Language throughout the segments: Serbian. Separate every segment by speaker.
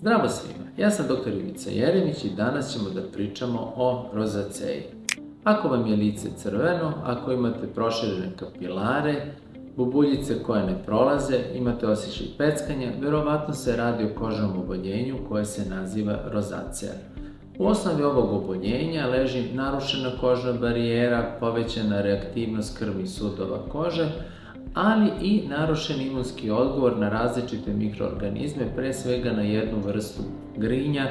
Speaker 1: Zdravo svima, ja sam dr. Ivica Jeremić i danas ćemo da pričamo o rozaceji. Ako vam je lice crveno, ako imate proširene kapilare, bubuljice koje ne prolaze, imate osjećaj peckanja, verovatno se radi o kožnom oboljenju koje se naziva rozaceja. U osnovi ovog oboljenja leži narušena kožna barijera, povećana reaktivnost krvnih sudova kože, ali i narušen imunski odgovor na različite mikroorganizme, pre svega na jednu vrstu grinja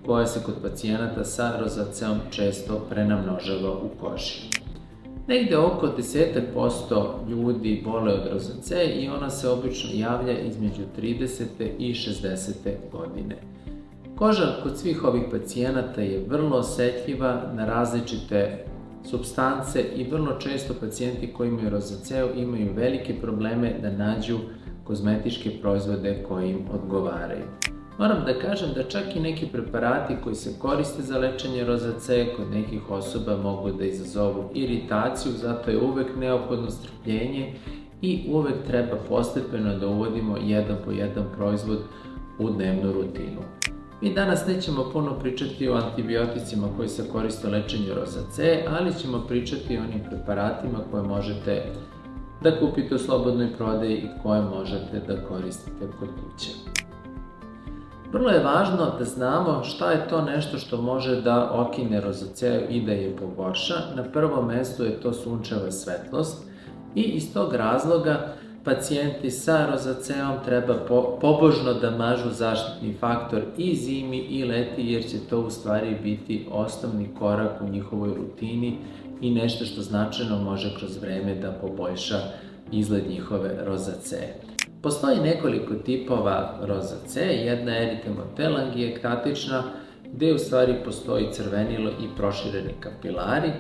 Speaker 1: koja se kod pacijenata sa rozaceom često prenamnožava u koži. Negde oko 10% ljudi bole od rozaceje i ona se obično javlja između 30. i 60. godine. Koža kod svih ovih pacijenata je vrlo osetljiva na različite supstance i vrlo često pacijenti koji imaju rozaceju imaju velike probleme da nađu kozmetičke proizvode koji im odgovaraju. Moram da kažem da čak i neki preparati koji se koriste za lečenje rozaceje kod nekih osoba mogu da izazovu iritaciju, zato je uvek neophodno strpljenje i uvek treba postepeno da uvodimo jedan po jedan proizvod u dnevnu rutinu. Mi danas nećemo puno pričati o antibioticima koji se koriste u lečenju rozaceje, ali ćemo pričati o onim preparatima koje možete da kupite u slobodnoj prodaji i koje možete da koristite kod kuće. Vrlo je važno da znamo šta je to nešto što može da okine rozaceju i da je pogorša. Na prvom mestu je to sunčeva svetlost i iz tog razloga pacijenti sa rozaceom treba pobožno da mažu zaštitni faktor i zimi i leti, jer će to u stvari biti osnovni korak u njihovoj rutini i nešto što značajno može kroz vreme da poboljša izgled njihove rozaceje. Postoji nekoliko tipova rozaceje, jedna je eritemotelangijektatična, gde u stvari postoji crvenilo i prošireni kapilari.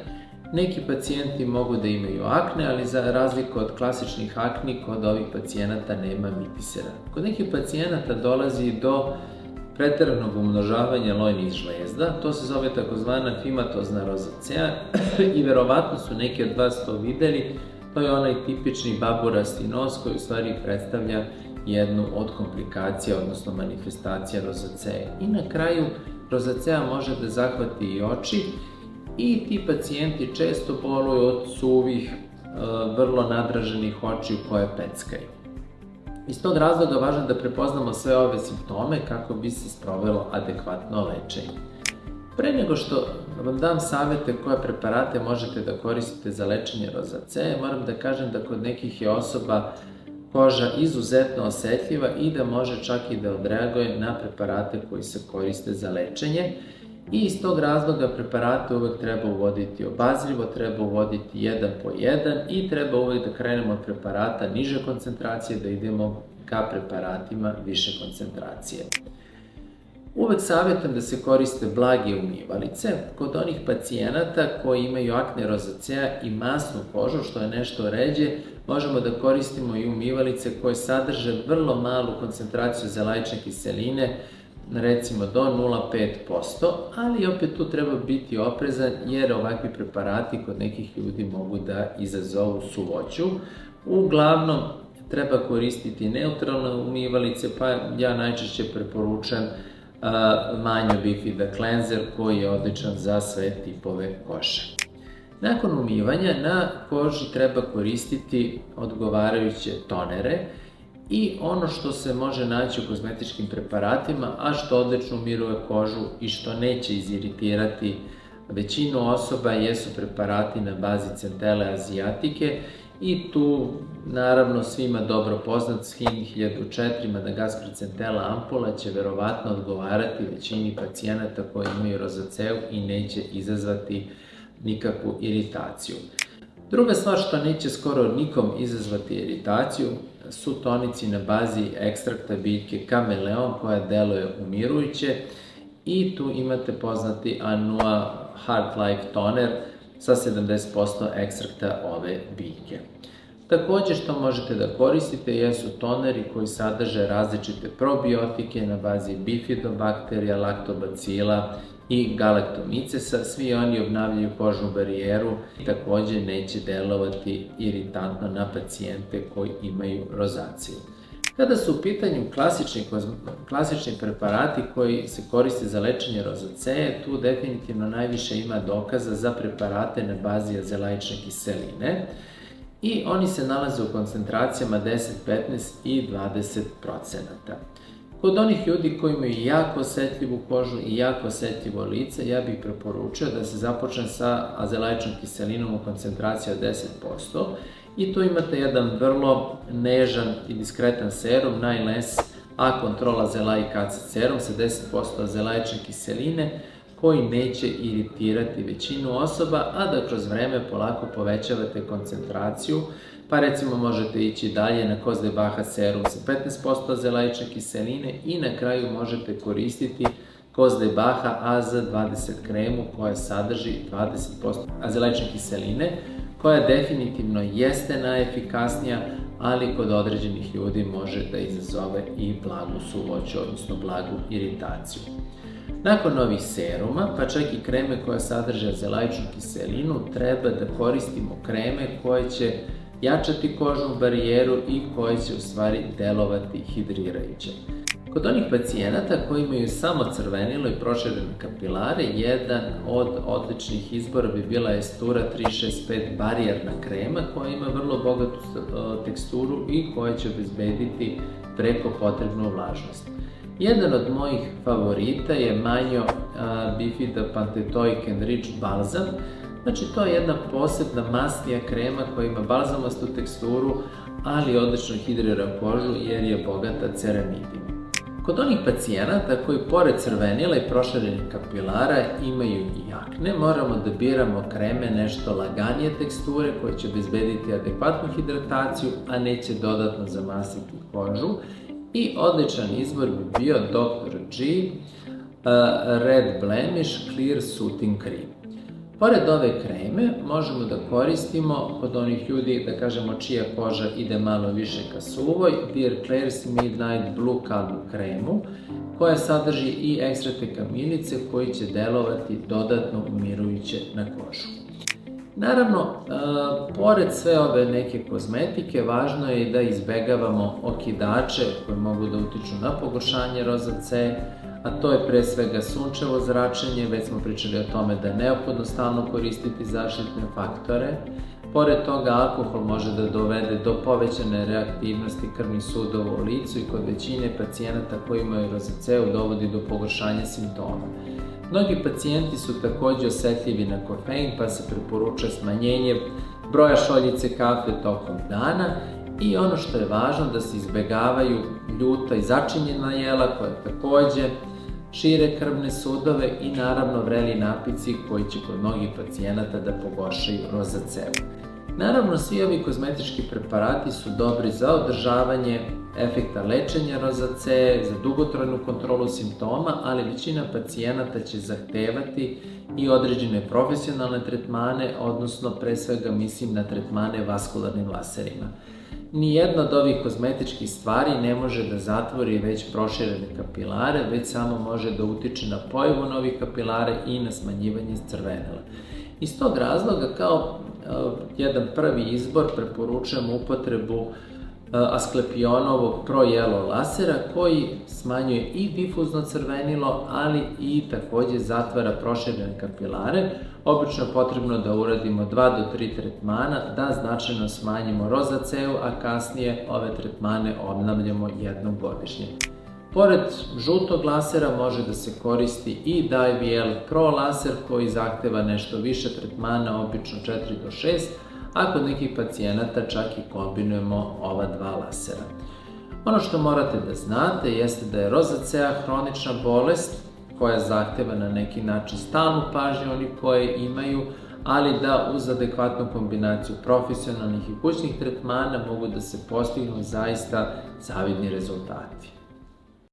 Speaker 1: Neki pacijenti mogu da imaju akne, ali za razliku od klasičnih akni, kod ovih pacijenata nema mitisera. Kod nekih pacijenata dolazi do preteranog umnožavanja lojnih žlezda, to se zove takozvana fimatozna rozaceja i verovatno su neki od vas to videli. To je onaj tipični baburasti nos koji u stvari predstavlja jednu od komplikacija, odnosno manifestacija rozaceje. I na kraju, rozaceja može da zahvati i oči i ti pacijenti često boluju od suvih, vrlo nadraženih očiju koje peckaju. Iz tog razloga važno je da prepoznamo sve ove simptome kako bi se sprovelo adekvatno lečenje. Pre nego što vam dam savete koje preparate možete da koristite za lečenje rozaceje, moram da kažem da kod nekih je osoba koža izuzetno osetljiva i da može čak i da odreaguje na preparate koji se koriste za lečenje. I iz tog razloga preparate uvek treba uvoditi obazrivo, treba uvoditi jedan po jedan i treba uvek da krenemo od preparata niže koncentracije, da idemo ka preparatima više koncentracije. Uvek savjetujem da se koriste blage umivalice kod onih pacijenata koji imaju akne, rozaceja i masnu kožu, što je nešto ređe. Možemo da koristimo i umivalice koje sadrže vrlo malu koncentraciju zelajične kiseline, recimo do 0,5%, ali opet tu treba biti oprezan jer ovakvi preparati kod nekih ljudi mogu da izazovu suvoću. Uglavnom treba koristiti neutralne umivalice, pa ja najčešće preporučam Manjo Bifida Cleanser koji je odličan za sve tipove kože. Nakon umivanja na koži treba koristiti odgovarajuće tonere i ono što se može naći u kozmetičkim preparatima, a što odlično umiruje kožu i što neće iziritirati većinu osoba, jesu preparati na bazi centele azijatike i tu naravno svima dobro poznat SHIN 1004 Madagaskar centela ampula će verovatno odgovarati većini pacijenata koji imaju rozaceju i neće izazvati nikakvu iritaciju. Druga stvar što neće skoro nikom izazvati iritaciju su tonici na bazi ekstrakta biljke kameleon koja deluje umirujuće i tu imate poznati Anua Heart Life Toner sa 70% ekstrakta ove biljke. Takođe što možete da koristite jesu toneri koji sadrže različite probiotike na bazi bifidobakterija, laktobacila i galaktomicesa. Svi oni obnavljaju kožnu barijeru i takođe neće delovati iritantno na pacijente koji imaju rozaciju. Kada su u pitanju klasični preparati koji se koriste za lečenje rozaceje, tu definitivno najviše ima dokaza za preparate na bazi azelaične kiseline i oni se nalaze u koncentracijama 10, 15 i 20%. Kod onih ljudi koji imaju jako osetljivu kožu i jako osetljivo lice, ja bih preporučio da se započne sa azelaičnom kiselinom u koncentraciji od 10%. I tu imate jedan vrlo nežan i diskretan serum, Nylens A Control Azelaic Acid Serum sa 10% azelaične kiseline, koji neće iritirati većinu osoba, a da kroz vreme polako povećavate koncentraciju, pa recimo možete ići dalje na Cos de Baja serum sa 15% azelaične kiseline i na kraju možete koristiti Cos de Baja AZ20 kremu koja sadrži 20% azelaične kiseline, koja definitivno jeste najefikasnija, ali kod određenih ljudi može da izazove i blagu suvoću, odnosno blagu iritaciju. Nakon ovih seruma, pa čak i kreme koje sadrže azelaičnu kiselinu, treba da koristimo kreme koje će jačati kožnu barijeru i koje će u stvari delovati hidrirajuće. Kod onih pacijenata koji imaju samo crvenilo i proširene kapilare, jedan od odličnih izbora bi bila Estura 365 barijerna krema koja ima vrlo bogatu teksturu i koja će obezbediti preko potrebnu vlažnost. Jedan od mojih favorita je Manjo Bifida Pantetoic Enriched Balsam. Znači, to je jedna posebna masnija krema koja ima balzamastu teksturu, ali odlično hidrira kožu jer je bogata ceramidima. Kod onih pacijenata koji pored crvenila i proširenih kapilara imaju i akne, moramo da biramo kreme nešto laganije teksture koje će obezbediti adekvatnu hidrataciju, a neće dodatno zamasiti kožu. I odličan izbor bi bio Dr. G Red Blemish Clear Soothing Cream. Pored ove kreme možemo da koristimo kod onih ljudi, da kažemo, čija koža ide malo više ka suvoj, Dear Klairs Midnight Blue Calm kremu, koja sadrži i ekstrakte kamilice koji će delovati dodatno umirujuće na kožu. Naravno, pored sve ove neke kozmetike, važno je i da izbegavamo okidače koji mogu da utiču na pogoršanje rozaceje, a to je pre svega sunčevo zračenje, već smo pričali o tome da je neophodno stalno koristiti zaštitne faktore. Pored toga, alkohol može da dovede do povećane reaktivnosti krvnih sudova u licu i kod većine pacijenata koji imaju rozaceu dovodi do pogoršanja simptoma. Mnogi pacijenti su takođe osetljivi na kofein, pa se preporučuje smanjenje broja šoljice kafe tokom dana i ono što je važno da se izbegavaju ljuta i začinjena jela koja takođe šire krvne sudove i naravno vreli napici koji će kod mnogih pacijenata da pogoršaju rozaceu. Naravno, svi ovi kozmetički preparati su dobri za održavanje efekta lečenja rozaceje, za dugotrajnu kontrolu simptoma, ali većina pacijenata će zahtevati i određene profesionalne tretmane, odnosno pre svega mislim na tretmane vaskularnim laserima. Nijedna od ovih kozmetičkih stvari ne može da zatvori već proširene kapilare, već samo može da utiče na pojavu novih kapilara i na smanjivanje crvenila. Iz tog razloga, kao jedan prvi izbor, preporučujem upotrebu Asklepionovog Pro Yellow lasera koji smanjuje i difuzno crvenilo, ali i takođe zatvara proširene kapilare. Obično je potrebno da uradimo 2 do 3 tretmana da značajno smanjimo rozaceu, a kasnije ove tretmane obnavljamo jednom godišnje. Pored žutog lasera može da se koristi i Dye-VL Pro laser koji zahteva nešto više tretmana, obično 4 do 6, a kod nekih pacijenata čak i kombinujemo ova dva lasera. Ono što morate da znate jeste da je rozacea hronična bolest koja zahteva na neki način stalnu pažnju oni koje imaju, ali da uz adekvatnu kombinaciju profesionalnih i kućnih tretmana mogu da se postignu zaista zavidni rezultati.